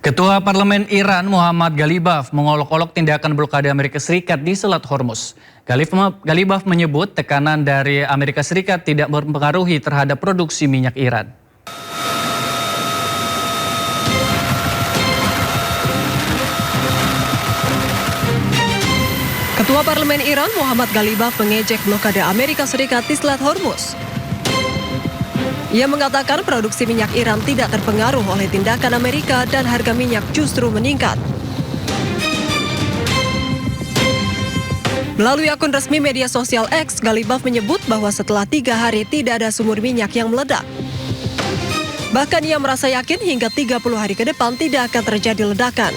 Ketua Parlemen Iran Muhammad Ghalibaf mengolok-olok tindakan blokade Amerika Serikat di Selat Hormuz. Ghalibaf menyebut tekanan dari Amerika Serikat tidak mempengaruhi terhadap produksi minyak Iran. Ketua Parlemen Iran Muhammad Ghalibaf mengejek blokade Amerika Serikat di Selat Hormuz. Ia mengatakan produksi minyak Iran tidak terpengaruh oleh tindakan Amerika dan harga minyak justru meningkat. Melalui akun resmi media sosial X, Ghalibaf menyebut bahwa setelah 3 hari tidak ada sumur minyak yang meledak. Bahkan ia merasa yakin hingga 30 hari ke depan tidak akan terjadi ledakan.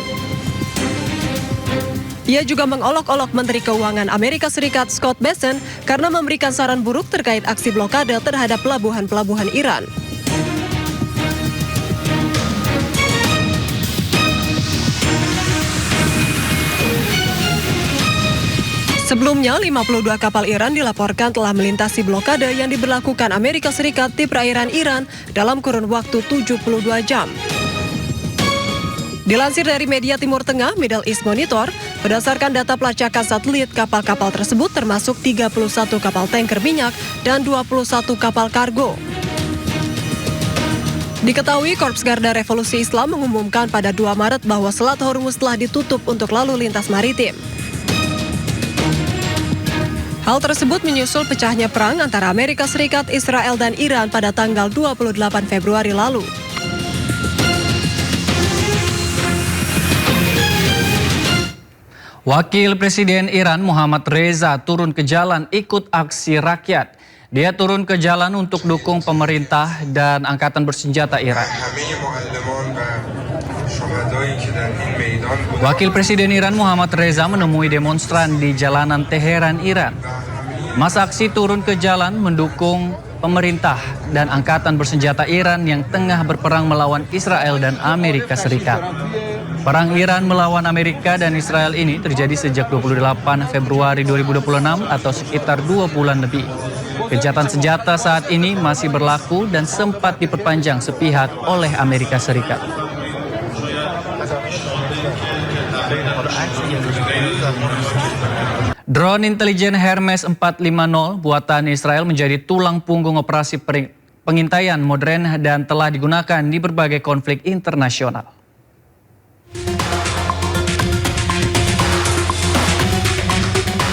Ia juga mengolok-olok Menteri Keuangan Amerika Serikat Scott Bessent karena memberikan saran buruk terkait aksi blokade terhadap pelabuhan-pelabuhan Iran. Sebelumnya, 52 kapal Iran dilaporkan telah melintasi blokade yang diberlakukan Amerika Serikat di perairan Iran dalam kurun waktu 72 jam. Dilansir dari media Timur Tengah, Middle East Monitor, berdasarkan data pelacakan satelit, kapal-kapal tersebut termasuk 31 kapal tanker minyak dan 21 kapal kargo. Diketahui Korps Garda Revolusi Islam mengumumkan pada 2 Maret bahwa Selat Hormuz telah ditutup untuk lalu lintas maritim. Hal tersebut menyusul pecahnya perang antara Amerika Serikat, Israel, dan Iran pada tanggal 28 Februari lalu. Wakil Presiden Iran Mohammad Reza turun ke jalan ikut aksi rakyat. Dia turun ke jalan untuk dukung pemerintah dan angkatan bersenjata Iran. Wakil Presiden Iran Mohammad Reza menemui demonstran di jalanan Teheran, Iran. Masa aksi turun ke jalan mendukung pemerintah dan angkatan bersenjata Iran yang tengah berperang melawan Israel dan Amerika Serikat. Perang Iran melawan Amerika dan Israel ini terjadi sejak 28 Februari 2026 atau sekitar 2 bulan lebih. Gencatan senjata saat ini masih berlaku dan sempat diperpanjang sepihak oleh Amerika Serikat. Drone intelijen Hermes 450 buatan Israel menjadi tulang punggung operasi pengintaian modern dan telah digunakan di berbagai konflik internasional.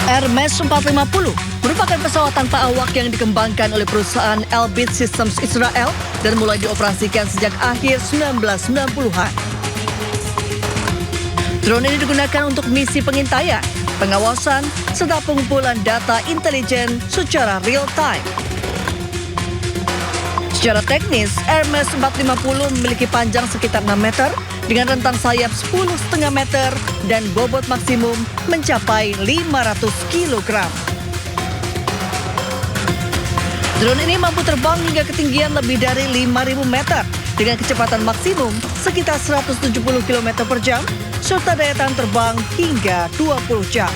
Hermes 450 merupakan pesawat tanpa awak yang dikembangkan oleh perusahaan Elbit Systems Israel dan mulai dioperasikan sejak akhir 1990-an. Drone ini digunakan untuk misi pengintaian, pengawasan, serta pengumpulan data intelijen secara real-time. Secara teknis, Hermes 450 memiliki panjang sekitar 6 meter dengan rentang sayap 10,5 meter dan bobot maksimum mencapai 500 kg. Drone ini mampu terbang hingga ketinggian lebih dari 5.000 meter dengan kecepatan maksimum sekitar 170 km per jam serta daya tahan terbang hingga 20 jam.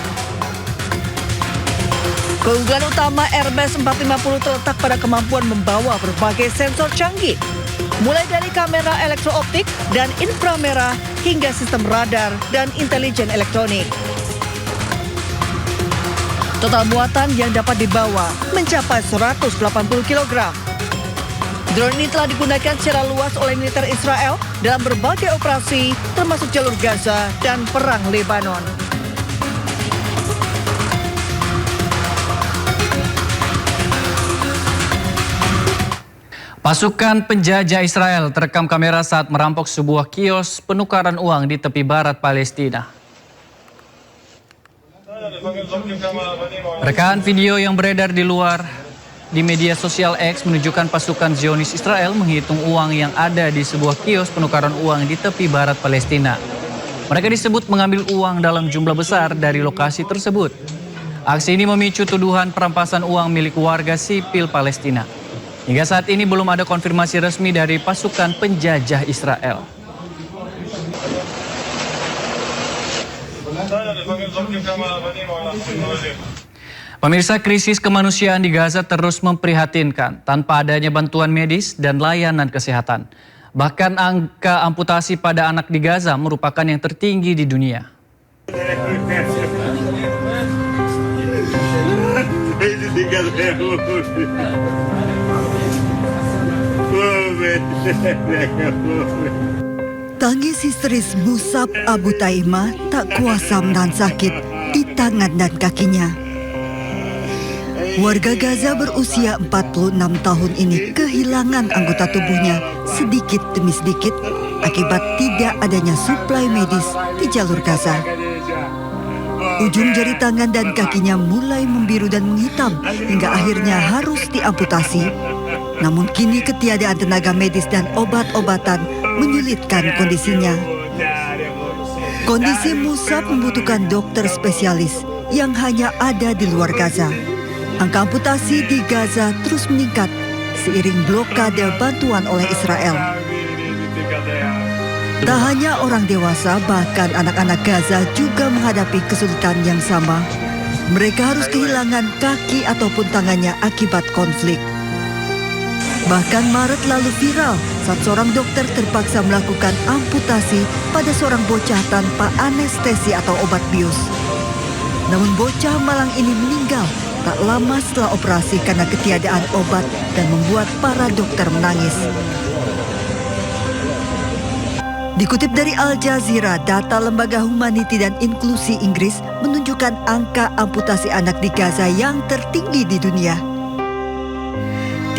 Keunggulan utama Hermes 450 terletak pada kemampuan membawa berbagai sensor canggih, mulai dari kamera elektrooptik dan inframerah hingga sistem radar dan intelijen elektronik. Total muatan yang dapat dibawa mencapai 180 kg. Drone ini telah digunakan secara luas oleh militer Israel dalam berbagai operasi, termasuk jalur Gaza dan Perang Lebanon. Pasukan penjajah Israel terekam kamera saat merampok sebuah kios penukaran uang di tepi barat Palestina. Rekaman video yang beredar di media sosial X menunjukkan pasukan Zionis Israel menghitung uang yang ada di sebuah kios penukaran uang di tepi barat Palestina. Mereka disebut mengambil uang dalam jumlah besar dari lokasi tersebut. Aksi ini memicu tuduhan perampasan uang milik warga sipil Palestina. Hingga saat ini belum ada konfirmasi resmi dari pasukan penjajah Israel. Pemirsa, krisis kemanusiaan di Gaza terus memprihatinkan tanpa adanya bantuan medis dan layanan kesehatan. Bahkan angka amputasi pada anak di Gaza merupakan yang tertinggi di dunia. Tangis histeris Musab Abu Taimah tak kuasa menahan sakit di tangan dan kakinya. Warga Gaza berusia 46 tahun ini kehilangan anggota tubuhnya sedikit demi sedikit akibat tidak adanya suplai medis di jalur Gaza. Ujung jari tangan dan kakinya mulai membiru dan menghitam hingga akhirnya harus diamputasi. Namun kini ketiadaan tenaga medis dan obat-obatan menyulitkan kondisinya. Kondisi Musab membutuhkan dokter spesialis yang hanya ada di luar Gaza. Angka amputasi di Gaza terus meningkat seiring blokade bantuan oleh Israel. Tak hanya orang dewasa, bahkan anak-anak Gaza juga menghadapi kesulitan yang sama. Mereka harus kehilangan kaki ataupun tangannya akibat konflik. Bahkan Maret lalu viral saat seorang dokter terpaksa melakukan amputasi pada seorang bocah tanpa anestesi atau obat bius. Namun bocah malang ini meninggal tak lama setelah operasi karena ketiadaan obat dan membuat para dokter menangis. Dikutip dari Al Jazeera, data Lembaga Humaniti dan Inklusi Inggris menunjukkan angka amputasi anak di Gaza yang tertinggi di dunia.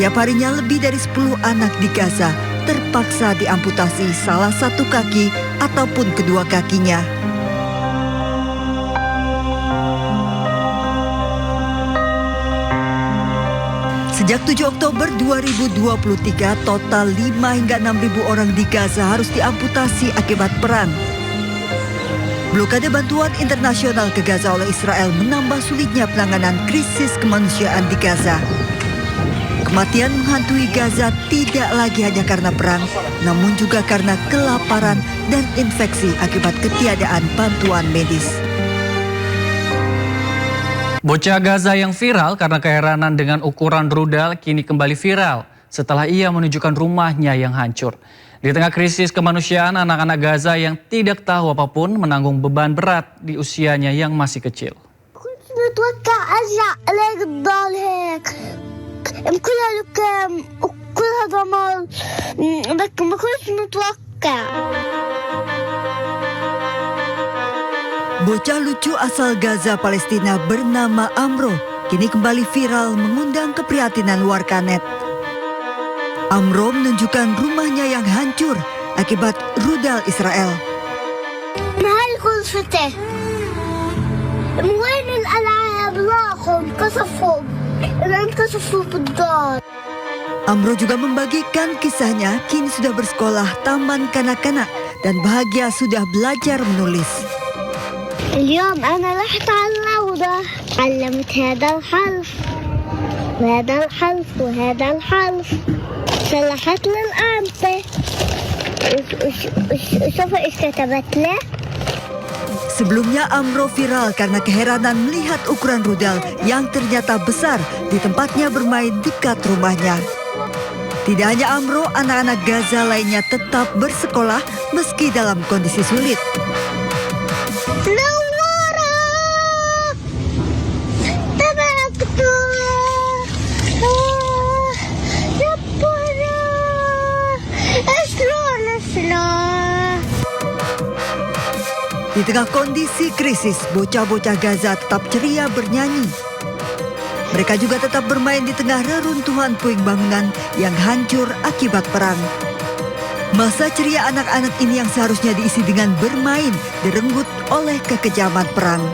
Tiap harinya lebih dari 10 anak di Gaza terpaksa diamputasi salah satu kaki ataupun kedua kakinya. Sejak 7 Oktober 2023, total 5 hingga 6.000 orang di Gaza harus diamputasi akibat perang. Blokade bantuan internasional ke Gaza oleh Israel menambah sulitnya penanganan krisis kemanusiaan di Gaza. Kematian menghantui Gaza tidak lagi hanya karena perang, namun juga karena kelaparan dan infeksi akibat ketiadaan bantuan medis. Bocah Gaza yang viral karena keheranan dengan ukuran rudal kini kembali viral setelah ia menunjukkan rumahnya yang hancur. Di tengah krisis kemanusiaan, anak-anak Gaza yang tidak tahu apapun menanggung beban berat di usianya yang masih kecil. Bocah lucu asal Gaza, Palestina bernama Amro kini kembali viral mengundang keprihatinan warganet. Amro menunjukkan rumahnya yang hancur akibat rudal Israel. Amro juga membagikan kisahnya kini sudah bersekolah taman kanak-kanak dan bahagia sudah belajar menulis. اليوم أنا رحت على الروضة علمت هذا الحرف وهذا الحرف وهذا الحرف صلحت لي الأنطة وشوفوا إيش كتبت له. Sebelumnya Amro viral karena keheranan melihat ukuran rudal yang ternyata besar di tempatnya bermain dekat rumahnya. Tidak hanya Amro, anak-anak Gaza lainnya tetap bersekolah meski dalam kondisi sulit. Di tengah kondisi krisis, bocah-bocah Gaza tetap ceria bernyanyi. Mereka juga tetap bermain di tengah reruntuhan puing bangunan yang hancur akibat perang. Masa ceria anak-anak ini yang seharusnya diisi dengan bermain direnggut oleh kekejaman perang.